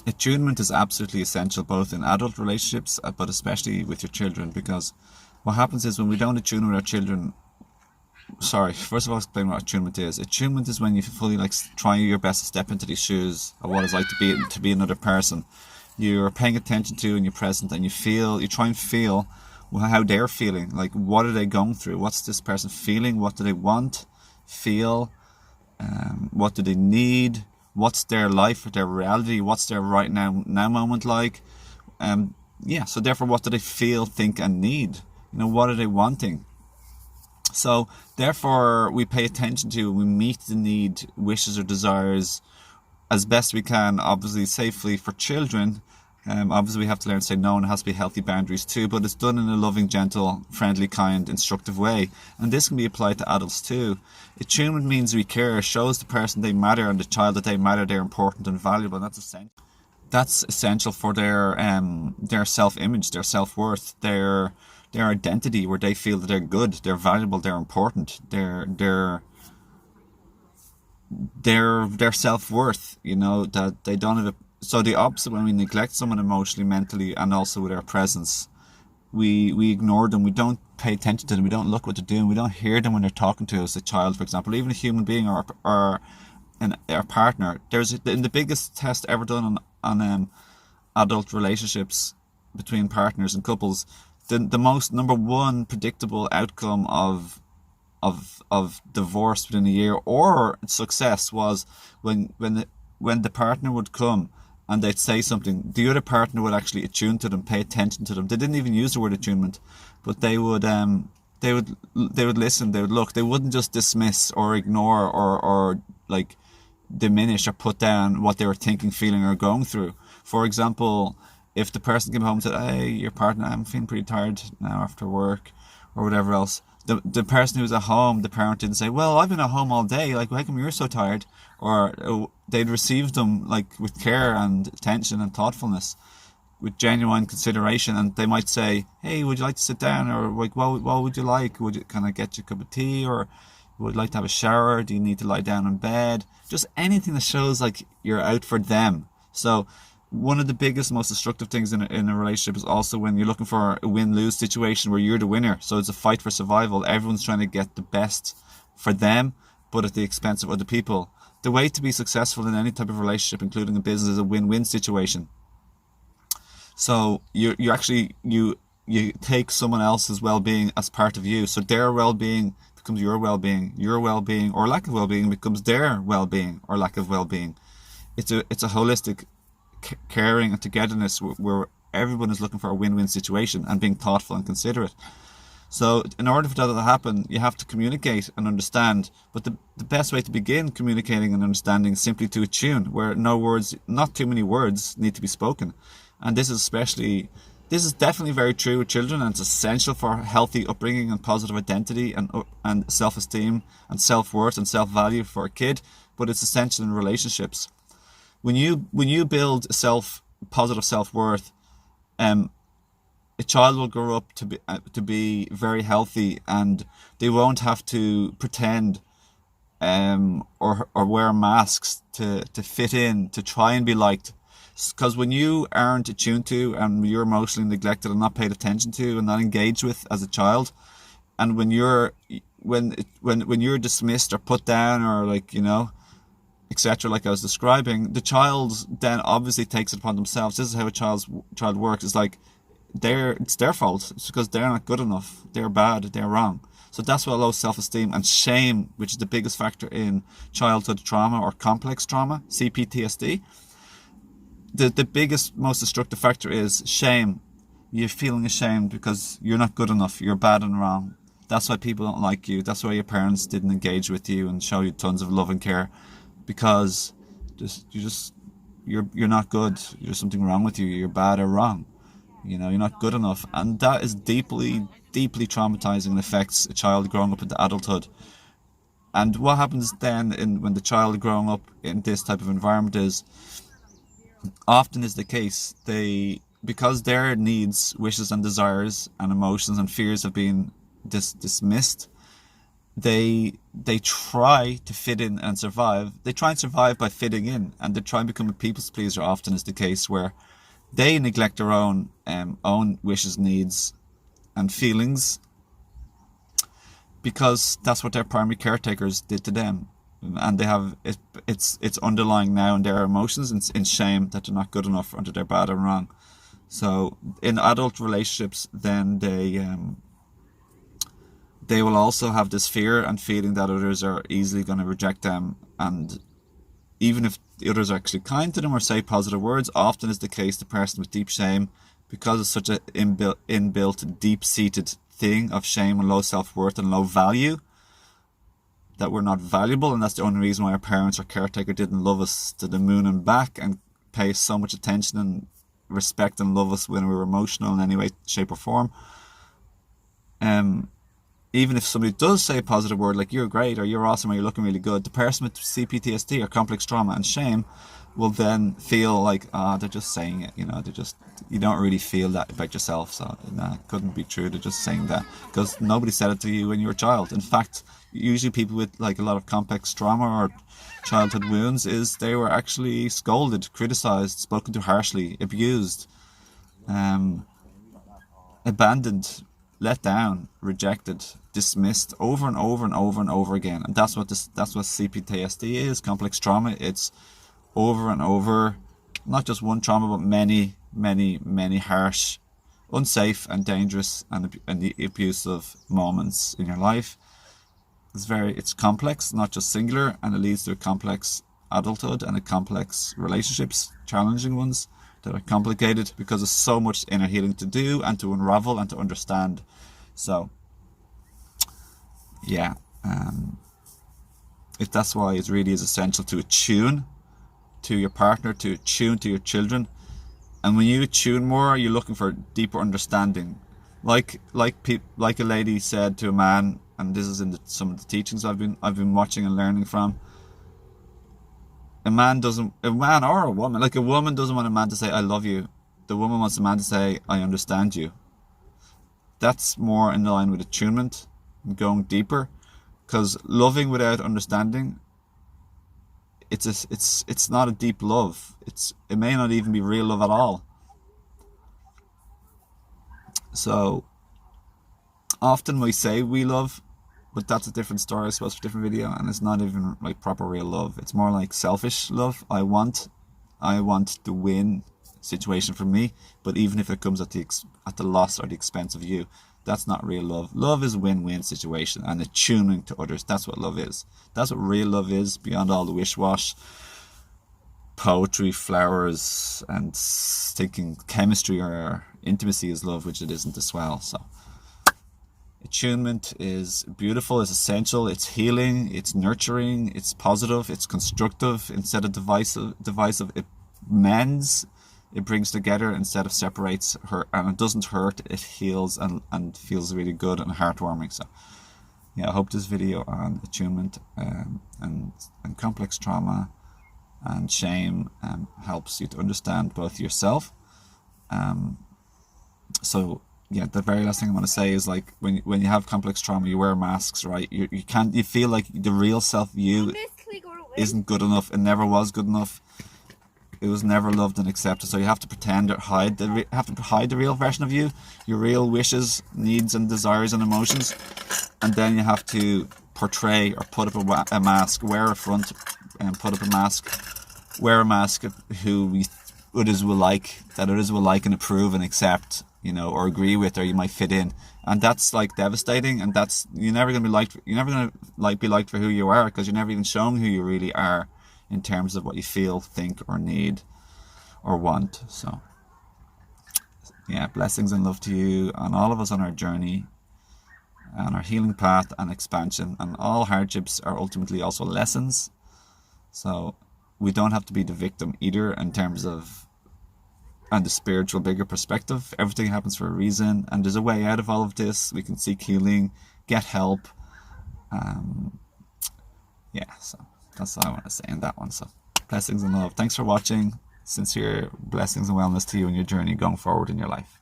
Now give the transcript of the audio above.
Attunement is absolutely essential both in adult relationships, but especially with your children, because what happens is when we don't attune with our children, sorry, first of all, explain what attunement is. Attunement is when you fully try your best to step into these shoes of what it's like to be another person. You're paying attention to and you're present, and you try and feel how they're feeling. Like, what are they going through? What's this person feeling? What do they want, feel? What do they need? What's their life or their reality? What's their right now moment like? So therefore, what do they feel, think, and need? What are they wanting? So therefore, we pay attention to, we meet the need, wishes or desires as best we can, obviously safely for children. Obviously we have to learn to say no, and it has to be healthy boundaries too, but it's done in a loving, gentle, friendly, kind, instructive way. And this can be applied to adults too. Attunement means we care, shows the person they matter and the child that they matter, they're important and valuable, and that's essential. That's essential for their self-image, their self-worth, their identity, where they feel that they're good, they're valuable, they're important, their self-worth, that they don't have a. So the opposite, when we neglect someone emotionally, mentally, and also with our presence, we ignore them, we don't pay attention to them, we don't look what they're doing, we don't hear them when they're talking to us, a child, for example, even a human being or our partner. In the biggest test ever done on adult relationships between partners and couples, the most number one predictable outcome of divorce within a year or success was when the partner would come and they'd say something, the other partner would actually attune to them, pay attention to them. They didn't even use the word attunement, but they would listen, they would look, they wouldn't just dismiss or ignore or diminish or put down what they were thinking, feeling, or going through. For example, if the person came home and said, "Hey, your partner, I'm feeling pretty tired now after work," or whatever else, the person who was at home, the parent didn't say, "Well, I've been at home all day, like, how come you're so tired?" Or they'd receive them with care and attention and thoughtfulness, with genuine consideration, and they might say, "Hey, would you like to sit down?" Or what would you like? Can I get you a cup of tea? Or would you like to have a shower? Do you need to lie down in bed? Just anything that shows you're out for them. So one of the biggest, most destructive things in a relationship is also when you're looking for a win-lose situation where you're the winner. So it's a fight for survival. Everyone's trying to get the best for them, but at the expense of other people. The way to be successful in any type of relationship, including a business, is a win-win situation. So you take someone else's well-being as part of you. So their well-being becomes your well-being or lack of well-being becomes their well-being or lack of well-being. It's a holistic caring and togetherness where everyone is looking for a win-win situation and being thoughtful and considerate. So in order for that to happen, you have to communicate and understand. But the best way to begin communicating and understanding is simply to attune, where not too many words need to be spoken. And this is definitely very true with children, and it's essential for healthy upbringing and positive identity and self-esteem and self-worth and self-value for a kid. But it's essential in relationships. When you build positive self-worth, a child will grow up to be very healthy, and they won't have to pretend or wear masks to fit in, to try and be liked. Because when you aren't attuned to and you're emotionally neglected and not paid attention to and not engaged with as a child, and when you're dismissed or put down or etc., like I was describing, the child then obviously takes it upon themselves. This is how a child works. It's it's their fault. It's because they're not good enough. They're bad. They're wrong. So that's what low self-esteem and shame, which is the biggest factor in childhood trauma or complex trauma, CPTSD. The biggest, most destructive factor is shame. You're feeling ashamed because you're not good enough. You're bad and wrong. That's why people don't like you. That's why your parents didn't engage with you and show you tons of love and care, because you're not good. There's something wrong with you. You're bad or wrong. You're not good enough, and that is deeply, deeply traumatizing and affects a child growing up into adulthood. And what happens then when the child growing up in this type of environment is, often is the case, because their needs, wishes and desires and emotions and fears have been dismissed, they try to fit in and survive. They try and survive by fitting in, and they try and become a people's pleaser. Often is the case where they neglect their own wishes, needs, and feelings, because that's what their primary caretakers did to them, and they have it's underlying now in their emotions and in shame that they're not good enough, or that they're bad and wrong. So in adult relationships, then they will also have this fear and feeling that others are easily going to reject them, and even if the others are actually kind to them or say positive words, often is the case the person with deep shame, because it's such an inbuilt deep-seated thing of shame and low self-worth and low value, that we're not valuable, and that's the only reason why our parents or caretaker didn't love us to the moon and back and pay so much attention and respect and love us when we were emotional in any way, shape or form. Even if somebody does say a positive word like "you're great" or "you're awesome" or "you're looking really good," the person with CPTSD or complex trauma and shame will then feel like, they're just saying it, you don't really feel that about yourself, so it couldn't be true, they're just saying that because nobody said it to you when you were a child. In fact, usually people with like a lot of complex trauma or childhood wounds, is they were actually scolded, criticized, spoken to harshly, abused, abandoned, let down, rejected, dismissed over and over and over and over again. And that's what CPTSD is, complex trauma. It's over and over, not just one trauma, but many, many, many harsh, unsafe and dangerous and abusive moments in your life. It's complex, not just singular, and it leads to a complex adulthood and a complex relationships, challenging ones that are complicated because there's so much inner healing to do and to unravel and to understand. So yeah, that's why it really is essential to attune to your partner, to attune to your children. And when you attune more, you're looking for deeper understanding. Like a lady said to a man, and this is in some of the teachings I've been watching and learning from. A man or a woman, like a woman doesn't want a man to say "I love you." The woman wants a man to say "I understand you." That's more in line with attunement and going deeper, because loving without understanding, it's not a deep love. It may not even be real love at all. So often we say we love, but that's a different story, I suppose, for a different video, and it's not even like proper real love. It's more like selfish love. I want the win situation for me, but even if it comes at the loss or the expense of you, that's not real love. Love is a win-win situation and attuning to others. That's what love is. That's what real love is, beyond all the wish-wash, poetry, flowers, and thinking chemistry or intimacy is love, which it isn't as well. So attunement is beautiful, it's essential, it's healing, it's nurturing, it's positive, it's constructive. Instead of divisive, it mends, it brings together instead of separates, and it doesn't hurt, it heals and feels really good and heartwarming. So yeah, I hope this video on attunement and complex trauma and shame helps you to understand both yourself. So yeah, the very last thing I want to say is, like, when you have complex trauma, you wear masks, right? You feel like the real self you isn't good enough. It never was good enough. It was never loved and accepted. So you have to pretend or hide the real version of you, your real wishes, needs, and desires and emotions, and then you have to portray or put up a mask, wear a front, and put up a mask, wear a mask of who others will like and approve and accept, or agree with, or you might fit in, and that's like devastating. And that's you're never gonna be liked for who you are, because you're never even shown who you really are in terms of what you feel, think, or need, or want. So yeah, blessings and love to you and all of us on our journey and our healing path and expansion. And all hardships are ultimately also lessons. So we don't have to be the victim either, in terms of, and the spiritual bigger perspective. Everything happens for a reason, and there's a way out of all of this. We can seek healing, get help. Yeah, so that's all I want to say in that one. So blessings and love. Thanks for watching. Sincere blessings and wellness to you in your journey going forward in your life.